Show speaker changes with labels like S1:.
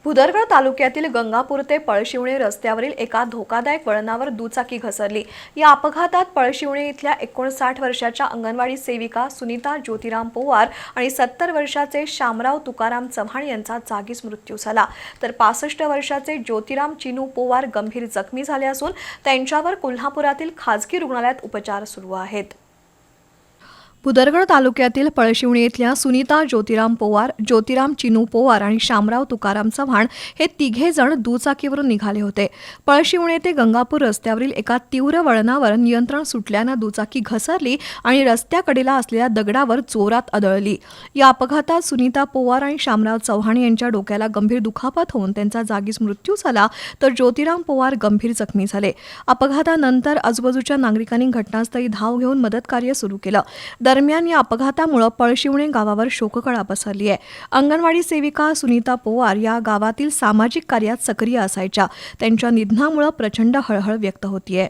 S1: भुदरगड तालुक्यातील गंगापूर ते पळशिवणे रस्त्यावरील एका धोकादायक वळणावर दुचाकी घसरली। या अपघातात पळशिवणे इथल्या 59 वर्षाच्या अंगणवाडी सेविका सुनीता ज्योतिराम पोवार आणि 70 वर्षाचे शामराव तुकाराम चव्हाण यांचा जागीच मृत्यू झाला, तर 65 वर्षाचे ज्योतिराम चिनू पोवार गंभीर जखमी झाले असून त्यांच्यावर कोल्हापुरातील खासगी रुग्णालयात उपचार सुरू आहेत। भुदरगड तालुक्यातील पळशिवणे इथल्या सुनीता ज्योतिराम पोवार, ज्योतिराम चिनू पोवार आणि शामराव तुकाराम चव्हाण हे तिघे जण दुचाकीवरून निघाले होते। पळशिवणे ते गंगापूर रस्त्यावरील एका तीव्र वळणावर नियंत्रण सुटल्याने दुचाकी घसरली आणि रस्त्याकडेला असलेल्या दगडावर जोरात आदळली। या अपघातात सुनीता पोवार आणि शामराव चव्हाण यांच्या डोक्याला गंभीर दुखापत होऊन त्यांचा जागीच मृत्यू झाला, तर ज्योतिराम पोवार गंभीर जखमी झाले। अपघातानंतर आजूबाजूच्या नागरिकांनी घटनास्थळी धाव घेऊन मदतकार्य सुरू केलं। दरम्यान या अपघातामुळे पळशिवणे गावावर शोककळा पसरली आहे। अंगणवाडी सेविका सुनीता पोवार या गावातील सामाजिक कार्यात सक्रिय असायच्या। त्यांच्या निधनामुळे प्रचंड हळहळ व्यक्त होतीये।